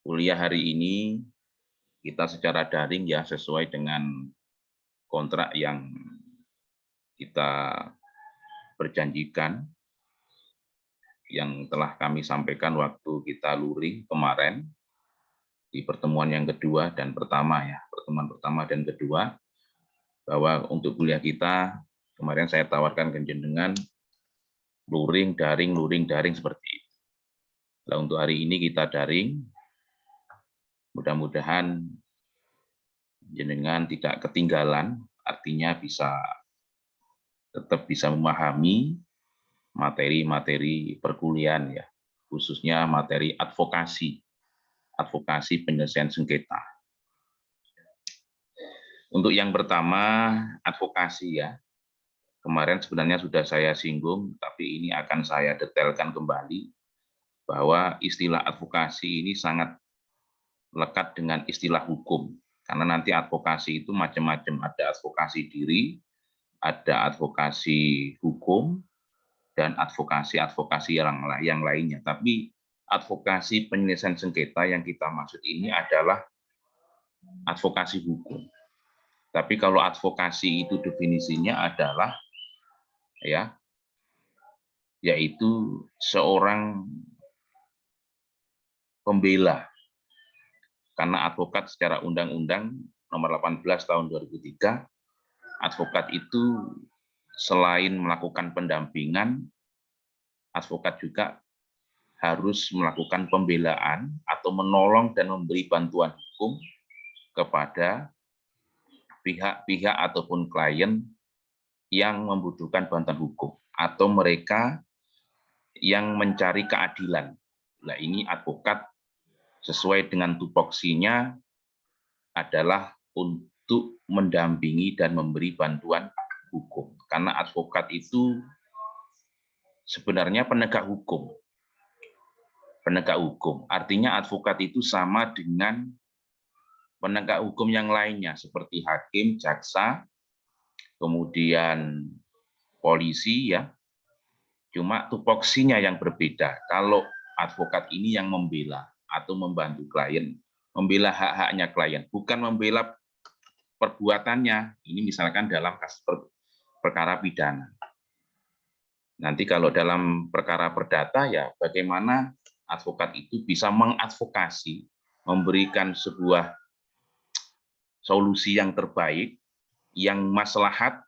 Kuliah hari ini kita secara daring ya sesuai dengan kontrak yang kita berjanjikan yang telah kami sampaikan waktu kita luring kemarin di pertemuan yang kedua dan pertama ya, pertemuan pertama dan kedua, bahwa untuk kuliah kita kemarin saya tawarkan ke jenengan luring daring seperti itu. Nah, untuk hari ini kita daring, mudah-mudahan jenengan tidak ketinggalan, artinya tetap bisa memahami materi-materi perkuliahan ya, khususnya materi advokasi penyelesaian sengketa. Untuk yang pertama, advokasi ya. Kemarin sebenarnya sudah saya singgung, tapi ini akan saya detailkan kembali, bahwa istilah advokasi ini sangat lekat dengan istilah hukum. Karena nanti advokasi itu macam-macam, ada advokasi diri, ada advokasi hukum, dan advokasi yang lainnya. Tapi advokasi penyelesaian sengketa yang kita maksud ini adalah advokasi hukum. Tapi kalau advokasi itu definisinya adalah yaitu seorang pembela. Karena advokat secara Undang-Undang Nomor 18 Tahun 2003, advokat itu selain melakukan pendampingan, advokat juga harus melakukan pembelaan atau menolong dan memberi bantuan hukum kepada pihak-pihak ataupun klien yang membutuhkan bantuan hukum atau mereka yang mencari keadilan. Nah, ini advokat sesuai dengan tupoksinya adalah untuk mendampingi dan memberi bantuan hukum. Karena advokat itu sebenarnya penegak hukum. Penegak hukum, artinya advokat itu sama dengan penegak hukum yang lainnya, seperti hakim, jaksa, kemudian polisi ya. Cuma tupoksinya yang berbeda. Kalau advokat ini yang membela atau membantu klien, membela hak-haknya klien, bukan membela perbuatannya. Ini misalkan dalam kasus perkara pidana. Nanti kalau dalam perkara perdata ya bagaimana advokat itu bisa mengadvokasi, memberikan sebuah solusi yang terbaik, yang maslahat,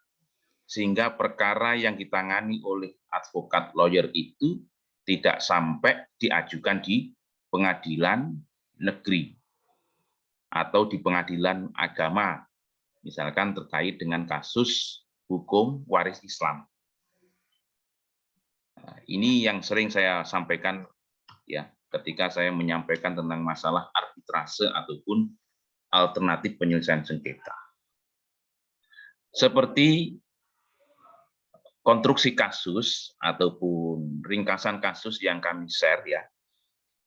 sehingga perkara yang ditangani oleh advokat lawyer itu tidak sampai diajukan di pengadilan negeri atau di pengadilan agama, misalkan terkait dengan kasus hukum waris Islam. Nah, ini yang sering saya sampaikan ya ketika saya menyampaikan tentang masalah arbitrase ataupun alternatif penyelesaian sengketa. Seperti konstruksi kasus ataupun ringkasan kasus yang kami share ya.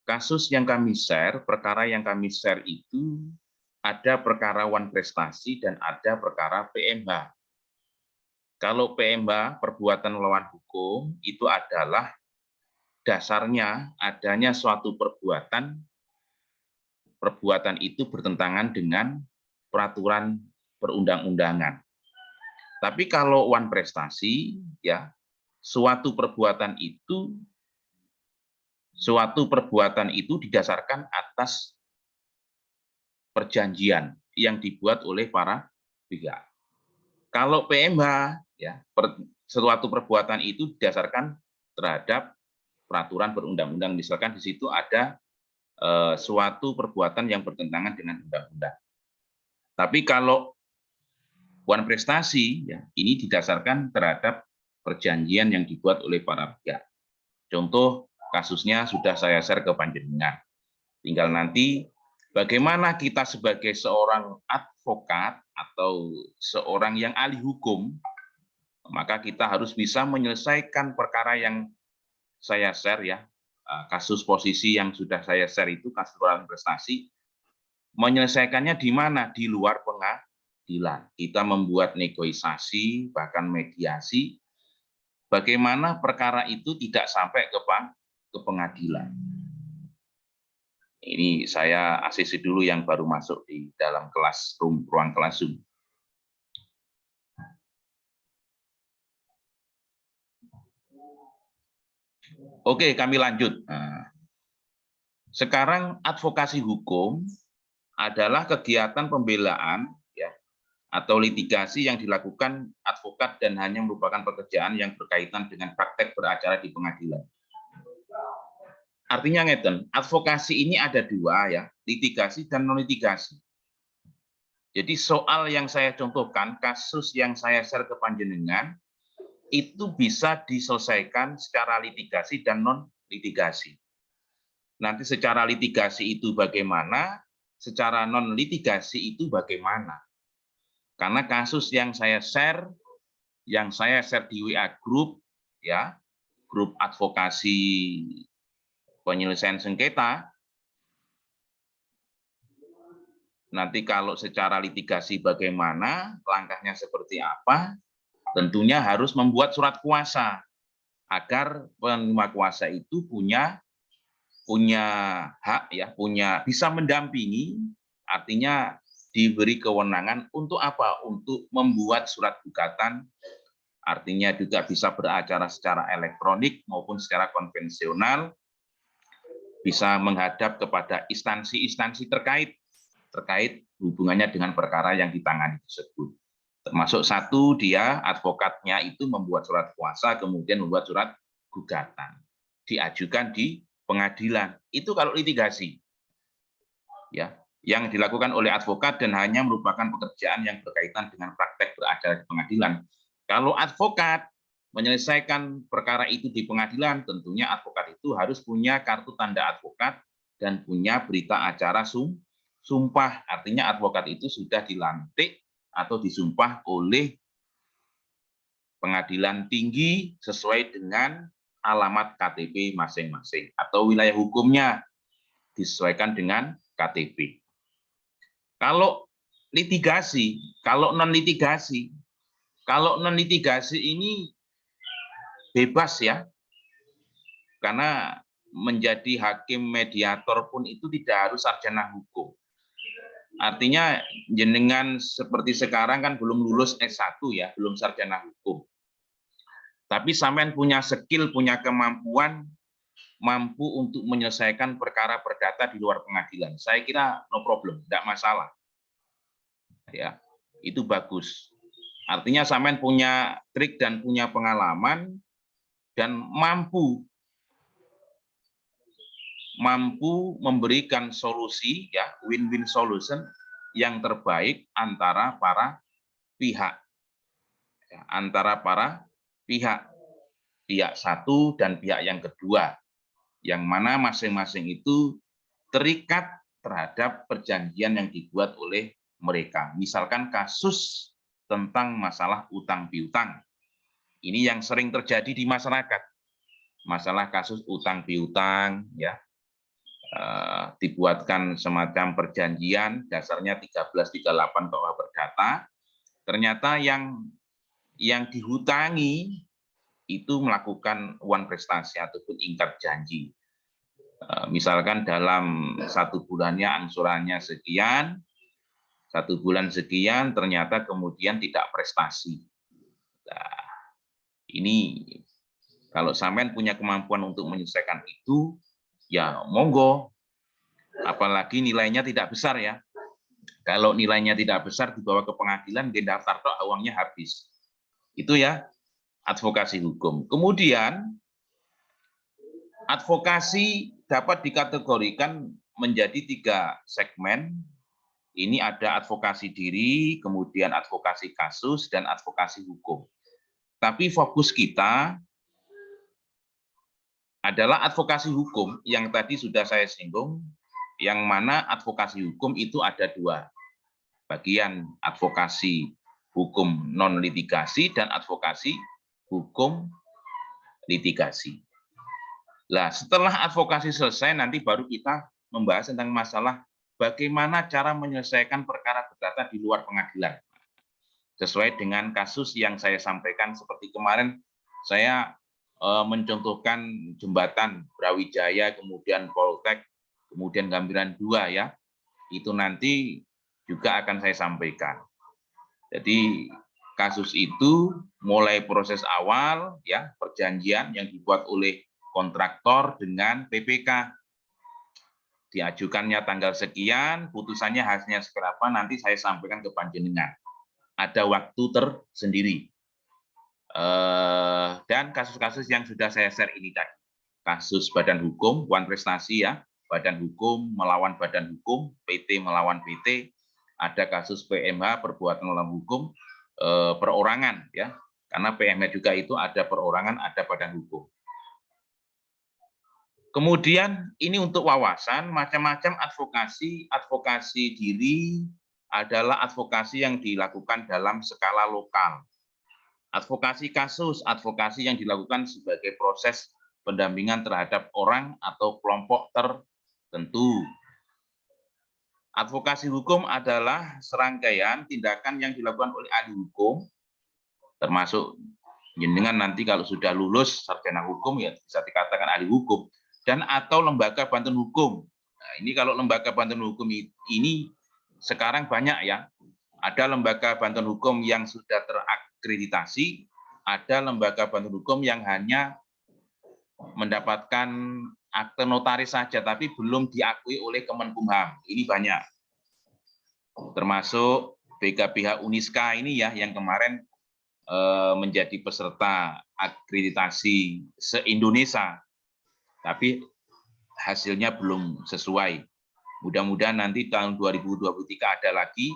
Kasus yang kami share, perkara yang kami share itu ada perkara wan prestasi dan ada perkara PMH. Kalau PMH, perbuatan melawan hukum, itu adalah dasarnya adanya suatu perbuatan itu bertentangan dengan peraturan perundang-undangan. Tapi kalau wan prestasi, ya suatu perbuatan itu didasarkan atas perjanjian yang dibuat oleh para pihak. Kalau PMH, ya suatu perbuatan itu didasarkan terhadap peraturan perundang-undang. Misalkan di situ ada suatu perbuatan yang bertentangan dengan undang-undang. Tapi kalau wan prestasi, ya, ini didasarkan terhadap perjanjian yang dibuat oleh para pihak. Contoh kasusnya sudah saya share ke panjenengan. Tinggal nanti bagaimana kita sebagai seorang advokat atau seorang yang ahli hukum, maka kita harus bisa menyelesaikan perkara yang saya share ya. Kasus posisi yang sudah saya share itu kasus wan prestasi. Menyelesaikannya di mana? Di luar pengadilan. Kita membuat negosiasi, bahkan mediasi, bagaimana perkara itu tidak sampai ke pengadilan. Ini saya ACC dulu yang baru masuk di dalam kelas ruang kelas Zoom. Oke, kami lanjut. Nah, sekarang advokasi hukum adalah kegiatan pembelaan ya atau litigasi yang dilakukan advokat dan hanya merupakan pekerjaan yang berkaitan dengan praktek beracara di pengadilan. Artinya ngeten, advokasi ini ada dua ya, litigasi dan non litigasi. Jadi soal yang saya contohkan, kasus yang saya share ke panjenengan itu bisa diselesaikan secara litigasi dan non litigasi. Nanti secara litigasi itu bagaimana, secara non litigasi itu bagaimana. Karena kasus yang saya share di WA group ya, grup advokasi penyelesaian sengketa. Nanti kalau secara litigasi bagaimana, langkahnya seperti apa, tentunya harus membuat surat kuasa agar penerima kuasa itu punya hak ya, bisa mendampingi, artinya diberi kewenangan untuk apa? Untuk membuat surat gugatan, artinya juga bisa beracara secara elektronik maupun secara konvensional, bisa menghadap kepada instansi-instansi terkait hubungannya dengan perkara yang ditangani tersebut. Termasuk satu, dia advokatnya itu membuat surat kuasa, kemudian membuat surat gugatan, diajukan di pengadilan. Itu kalau litigasi, ya, yang dilakukan oleh advokat dan hanya merupakan pekerjaan yang berkaitan dengan praktek beracara di pengadilan. Kalau advokat menyelesaikan perkara itu di pengadilan, tentunya advokat itu harus punya kartu tanda advokat dan punya berita acara sumpah. Artinya advokat itu sudah dilantik atau disumpah oleh pengadilan tinggi sesuai dengan alamat KTP masing-masing atau wilayah hukumnya disesuaikan dengan KTP. Kalau litigasi, kalau non litigasi ini bebas ya, karena menjadi hakim mediator pun itu tidak harus sarjana hukum. Artinya jenengan seperti sekarang kan belum lulus S1 ya, belum sarjana hukum. Tapi sampean punya skill, punya kemampuan, mampu untuk menyelesaikan perkara perdata di luar pengadilan. Saya kira no problem, tidak masalah. Ya, itu bagus. Artinya sampean punya trik dan punya pengalaman dan mampu memberikan solusi ya, win-win solution yang terbaik antara para pihak. Ya, antara para pihak satu dan pihak yang kedua, yang mana masing-masing itu terikat terhadap perjanjian yang dibuat oleh mereka. Misalkan kasus tentang masalah utang piutang. Ini yang sering terjadi di masyarakat. Masalah kasus utang piutang ya, dibuatkan semacam perjanjian, dasarnya 1338 KUH Perdata. Ternyata yang dihutangi itu melakukan uang prestasi ataupun ingkar janji. Misalkan dalam 1 bulannya angsurannya sekian, 1 bulan sekian, ternyata kemudian tidak prestasi. Nah, ini kalau sampean punya kemampuan untuk menyelesaikan itu, ya monggo. Apalagi nilainya tidak besar ya. Kalau nilainya tidak besar dibawa ke pengadilan, dia daftar tok uangnya habis. Itu ya advokasi hukum. Kemudian advokasi dapat dikategorikan menjadi 3 segmen. Ini ada advokasi diri, kemudian advokasi kasus, dan advokasi hukum. Tapi fokus kita adalah advokasi hukum yang tadi sudah saya singgung, yang mana advokasi hukum itu ada 2. Bagian advokasi hukum non litigasi dan advokasi hukum litigasi. Nah, setelah advokasi selesai, nanti baru kita membahas tentang masalah bagaimana cara menyelesaikan perkara perdata di luar pengadilan. Sesuai dengan kasus yang saya sampaikan, seperti kemarin saya mencontohkan jembatan Brawijaya, kemudian Poltek, kemudian gambaran 2 ya, itu nanti juga akan saya sampaikan. Jadi kasus itu mulai proses awal ya, perjanjian yang dibuat oleh kontraktor dengan PPK. Diajukannya tanggal sekian, putusannya hasilnya seberapa, nanti saya sampaikan ke panjenengan. Ada waktu tersendiri. Dan kasus-kasus yang sudah saya share ini tadi. Kasus badan hukum, Wan Prestasi ya, badan hukum melawan badan hukum, PT melawan PT, ada kasus PMH, perbuatan melawan hukum, perorangan ya, karena PMH juga itu ada perorangan, ada badan hukum. Kemudian ini untuk wawasan, macam-macam advokasi diri adalah advokasi yang dilakukan dalam skala lokal. Advokasi kasus, advokasi yang dilakukan sebagai proses pendampingan terhadap orang atau kelompok tertentu. Advokasi hukum adalah serangkaian tindakan yang dilakukan oleh ahli hukum, termasuk jenengan nanti kalau sudah lulus sarjana hukum ya bisa dikatakan ahli hukum, dan atau lembaga bantuan hukum. Nah, ini kalau lembaga bantuan hukum ini sekarang banyak ya. Ada lembaga bantuan hukum yang sudah terakreditasi, ada lembaga bantuan hukum yang hanya mendapatkan akte notaris saja, tapi belum diakui oleh Kemenkumham. Ini banyak. Termasuk BKPH Uniska ini ya, yang kemarin menjadi peserta akreditasi se-Indonesia. Tapi hasilnya belum sesuai. Mudah-mudahan nanti tahun 2023 ada lagi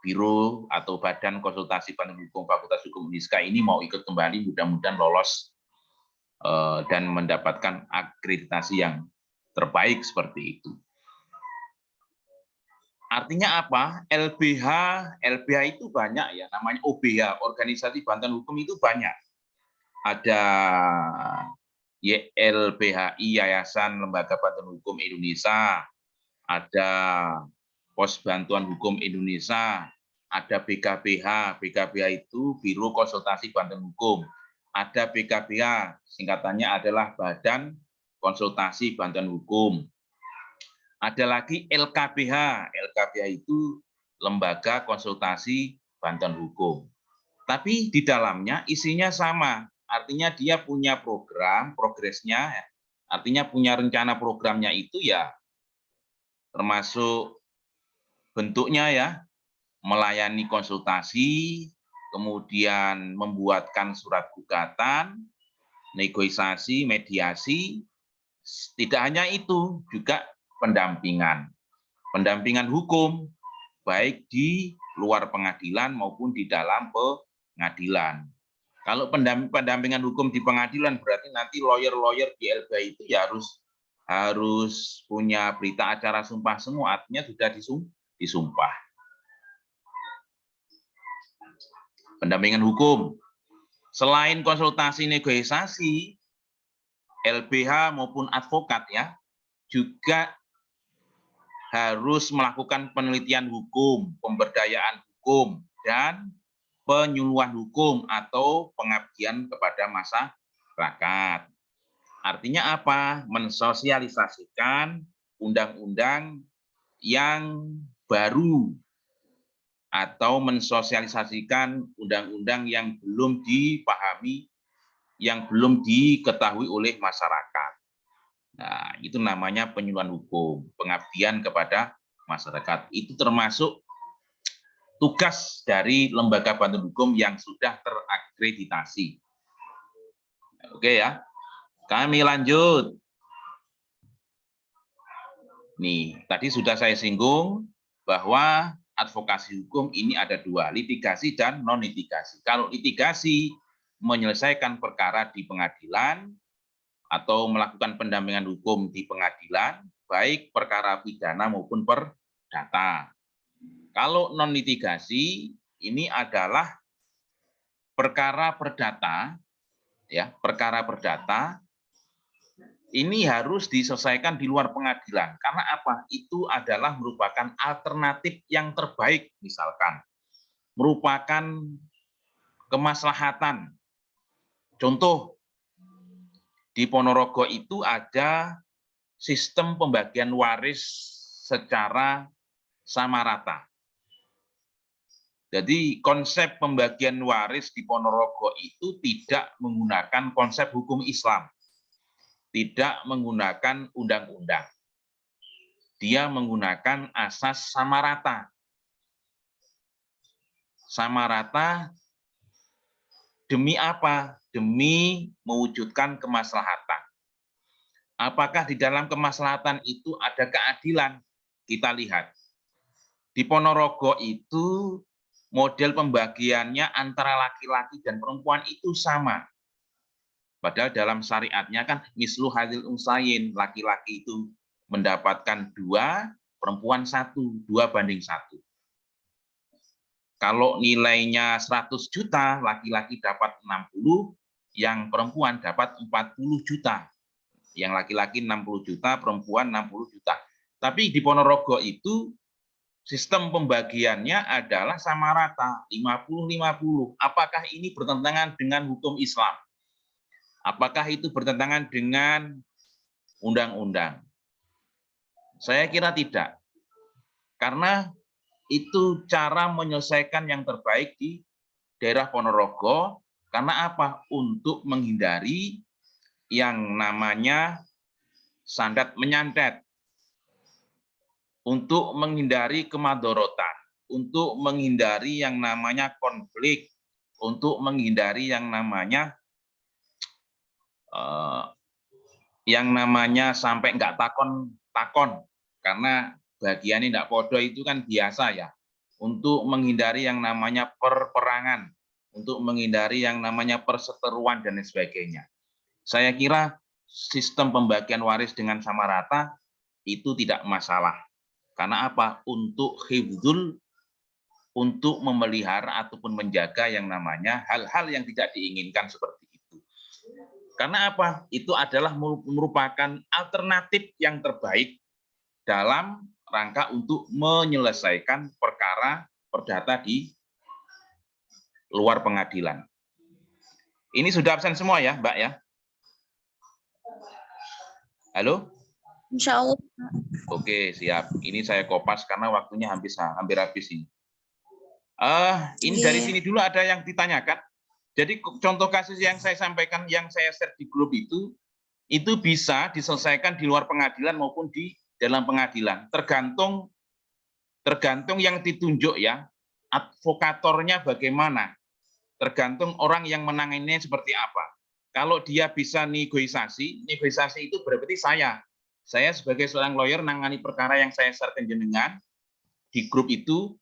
biro atau badan konsultasi bantuan hukum Fakultas Hukum Uniska ini mau ikut kembali, mudah-mudahan lolos dan mendapatkan akreditasi yang terbaik seperti itu. Artinya apa? LBH itu banyak ya, namanya OBH, Organisasi Bantuan Hukum itu banyak. Ada YLBHI, Yayasan Lembaga Bantuan Hukum Indonesia, ada Pos Bantuan Hukum Indonesia, ada BKPH, BKPH itu Biro Konsultasi Bantuan Hukum, ada BKPH, singkatannya adalah Badan Konsultasi Bantuan Hukum. Ada lagi LKBH, LKBH itu Lembaga Konsultasi Bantuan Hukum. Tapi di dalamnya isinya sama, artinya dia punya program, progresnya, artinya punya rencana programnya itu ya, termasuk bentuknya ya, melayani konsultasi, kemudian membuatkan surat gugatan, negosiasi, mediasi, tidak hanya itu, juga pendampingan. Pendampingan hukum, baik di luar pengadilan maupun di dalam pengadilan. Kalau pendampingan hukum di pengadilan berarti nanti lawyer-lawyer di LBH itu ya harus punya berita acara sumpah semua, artinya sudah disumpah. Pendampingan hukum. Selain konsultasi negosiasi, LBH maupun advokat ya, juga harus melakukan penelitian hukum, pemberdayaan hukum, dan penyuluhan hukum atau pengabdian kepada masyarakat. Artinya apa? Mensosialisasikan undang-undang yang baru atau mensosialisasikan undang-undang yang belum dipahami, yang belum diketahui oleh masyarakat. Nah, itu namanya penyuluhan hukum, pengabdian kepada masyarakat. Itu termasuk tugas dari lembaga bantuan hukum yang sudah terakreditasi. Oke ya, kami lanjut. Nih, tadi sudah saya singgung bahwa advokasi hukum ini ada dua, litigasi dan non-litigasi. Kalau litigasi menyelesaikan perkara di pengadilan atau melakukan pendampingan hukum di pengadilan, baik perkara pidana maupun perdata. Kalau non-litigasi ini adalah perkara perdata, ya, perkara perdata ini harus diselesaikan di luar pengadilan. Karena apa? Itu adalah merupakan alternatif yang terbaik, misalkan. Merupakan kemaslahatan. Contoh, di Ponorogo itu ada sistem pembagian waris secara sama rata. Jadi konsep pembagian waris di Ponorogo itu tidak menggunakan konsep hukum Islam, tidak menggunakan undang-undang. Dia menggunakan asas sama rata. Sama rata demi apa? Demi mewujudkan kemaslahatan. Apakah di dalam kemaslahatan itu ada keadilan? Kita lihat. Di Ponorogo itu model pembagiannya antara laki-laki dan perempuan itu sama. Padahal dalam syariatnya kan mislu hadil unsayin, laki-laki itu mendapatkan 2, perempuan 1, 2:1. Kalau nilainya 100 juta, laki-laki dapat 60, yang perempuan dapat 40 juta. Yang laki-laki 60 juta, perempuan 60 juta. Tapi di Ponorogo itu sistem pembagiannya adalah sama rata, 50-50. Apakah ini bertentangan dengan hukum Islam? Apakah itu bertentangan dengan undang-undang? Saya kira tidak. Karena itu cara menyelesaikan yang terbaik di daerah Ponorogo. Karena apa? Untuk menghindari yang namanya sandat menyantet. Untuk menghindari kemadorotan, untuk menghindari yang namanya konflik, untuk menghindari yang namanya sampai nggak takon, karena bagiannya nggak podo itu kan biasa ya, untuk menghindari yang namanya perperangan, untuk menghindari yang namanya perseteruan dan sebagainya. Saya kira sistem pembagian waris dengan sama rata itu tidak masalah. Karena apa? Untuk hifdzul, untuk memelihara ataupun menjaga yang namanya hal-hal yang tidak diinginkan seperti itu. Karena apa? Itu adalah merupakan alternatif yang terbaik dalam rangka untuk menyelesaikan perkara perdata di luar pengadilan. Ini sudah absen semua ya, Mbak ya? Halo? Insya Allah. Oke, siap. Ini saya kopas karena waktunya hampir habis ini. Ini dari sini dulu ada yang ditanyakan. Jadi contoh kasus yang saya sampaikan, yang saya share di grup itu bisa diselesaikan di luar pengadilan maupun di dalam pengadilan. Tergantung yang ditunjuk ya, advokatornya bagaimana. Tergantung orang yang menanganinya seperti apa. Kalau dia bisa negosiasi itu berarti saya sebagai seorang lawyer nangani perkara yang saya share ke jenengan di grup itu,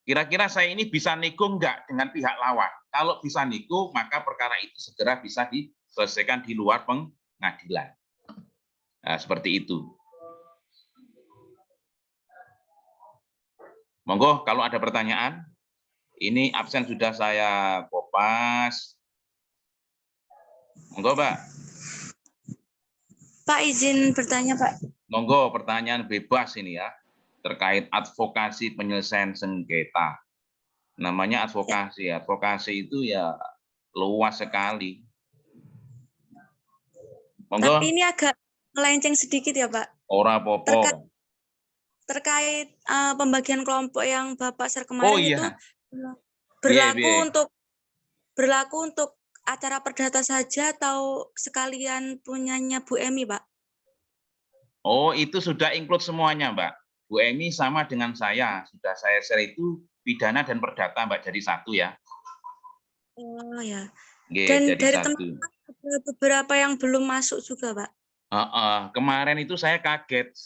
kira-kira saya ini bisa nego enggak dengan pihak lawan. Kalau bisa nego, maka perkara itu segera bisa diselesaikan di luar pengadilan. Nah, seperti itu. Monggo kalau ada pertanyaan. Ini absen sudah saya kopas. Monggo, Pak. Pak izin bertanya, Pak. Monggo, pertanyaan bebas ini ya, terkait advokasi penyelesaian sengketa. Namanya advokasi. Advokasi itu ya luas sekali. Monggo. Tapi ini agak melenceng sedikit ya, Pak. Ora popo. Terkait pembagian kelompok yang Bapak share kemarin itu berlaku untuk acara perdata saja atau sekalian punyanya Bu Emi, Pak? Oh, itu sudah include semuanya, Mbak. Bu Emi sama dengan saya. Sudah saya share itu pidana dan perdata, Mbak, jadi satu ya. Oh ya. Dan dari teman-teman ada beberapa yang belum masuk juga, Pak. Kemarin itu saya kaget.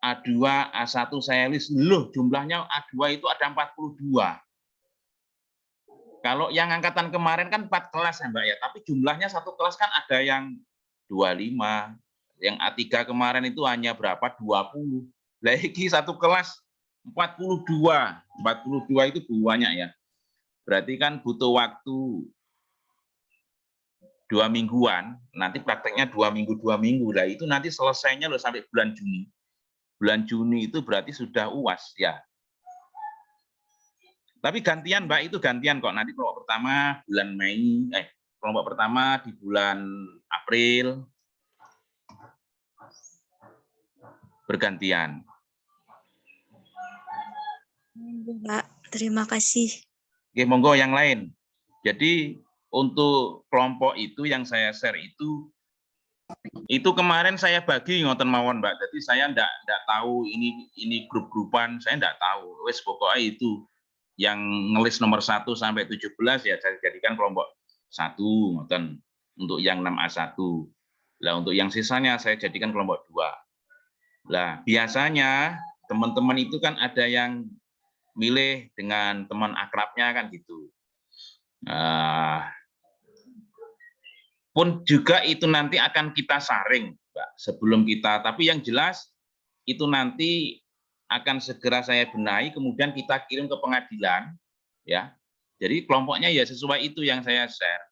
A2, A1 saya list, loh jumlahnya A2 itu ada 42. Kalau yang angkatan kemarin kan 4 kelas ya Mbak ya, tapi jumlahnya satu kelas kan ada yang 25, yang A3 kemarin itu hanya berapa? 20. Lagi satu kelas 42. 42 itu banyak ya. Berarti kan butuh waktu 2 mingguan, nanti prakteknya 2 minggu. Lah itu nanti selesainya loh sampai bulan Juni. Bulan Juni itu berarti sudah UAS ya. Tapi gantian Mbak, itu gantian kok. Nanti kelompok pertama bulan Mei, kelompok pertama di bulan April, bergantian. Pak, terima kasih. Oke, monggo yang lain. Jadi untuk kelompok itu yang saya share itu kemarin saya bagi ngoten mawon Mbak. Jadi saya enggak tahu ini grup-grupan, saya enggak tahu. Wes pokoknya itu yang ngelis nomor 1 sampai 17 ya saya jadikan kelompok 1 ngoten untuk yang 6A1. Lah untuk yang sisanya saya jadikan kelompok 2. Lah biasanya teman-teman itu kan ada yang milih dengan teman akrabnya kan gitu. Pun juga itu nanti akan kita saring, Mbak, sebelum kita. Tapi yang jelas itu nanti akan segera saya benahi, kemudian kita kirim ke pengadilan, ya. Jadi kelompoknya ya sesuai itu yang saya share.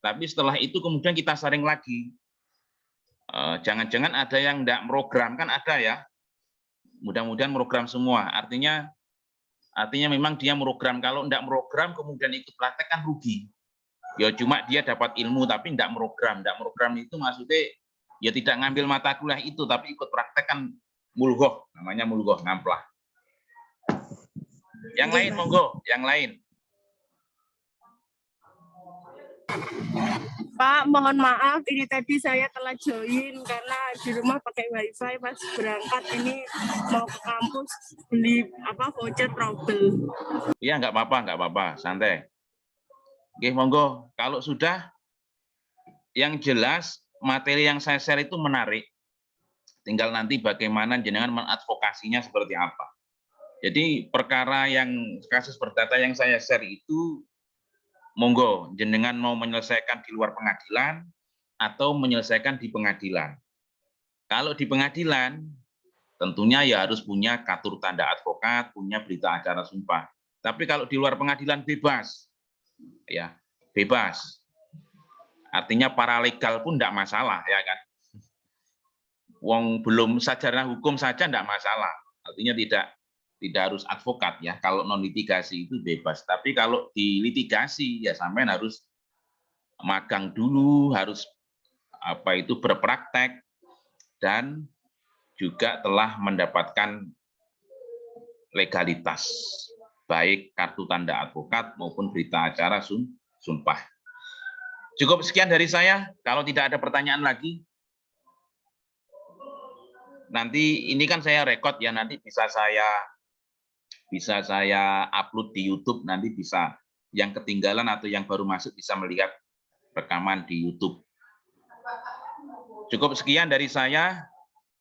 Tapi setelah itu kemudian kita saring lagi. Jangan-jangan ada yang enggak program, kan ada ya. Mudah-mudahan program semua. Artinya memang dia program. Kalau enggak program kemudian ikut praktek kan rugi. Ya cuma dia dapat ilmu tapi enggak program. Enggak program itu maksudnya ya tidak ngambil mata kuliah itu tapi ikut praktek kan mulgoh, namanya mulgoh, ngamplah. Yang lain monggo, yang lain. Pak, mohon maaf ini tadi saya telah join karena di rumah pakai wifi pas berangkat ini mau ke kampus beli voucher trouble. Iya enggak apa-apa, santai. Oke, monggo. Kalau sudah, yang jelas materi yang saya share itu menarik. Tinggal nanti bagaimana jenengan mengadvokasinya seperti apa. Jadi perkara yang kasus perdata yang saya share itu, monggo jenengan mau menyelesaikan di luar pengadilan atau menyelesaikan di pengadilan. Kalau di pengadilan, tentunya ya harus punya katur tanda advokat, punya berita acara sumpah. Tapi kalau di luar pengadilan bebas. Ya, bebas. Artinya paralegal pun enggak masalah, ya kan? Wong belum sarjana hukum saja enggak masalah. Artinya tidak harus advokat ya. Kalau non litigasi itu bebas. Tapi kalau di litigasi ya sampean harus magang dulu, harus berpraktek dan juga telah mendapatkan legalitas baik kartu tanda advokat maupun berita acara sumpah. Cukup sekian dari saya. Kalau tidak ada pertanyaan lagi, nanti ini kan saya rekod ya, nanti bisa saya upload di YouTube, nanti bisa yang ketinggalan atau yang baru masuk bisa melihat rekaman di YouTube. Cukup sekian dari saya.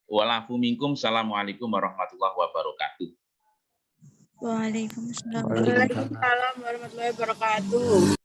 Wa'alaikum minkum. Assalamualaikum warahmatullahi wabarakatuh. Waalaikumsalam. Waalaikumsalam warahmatullahi wabarakatuh.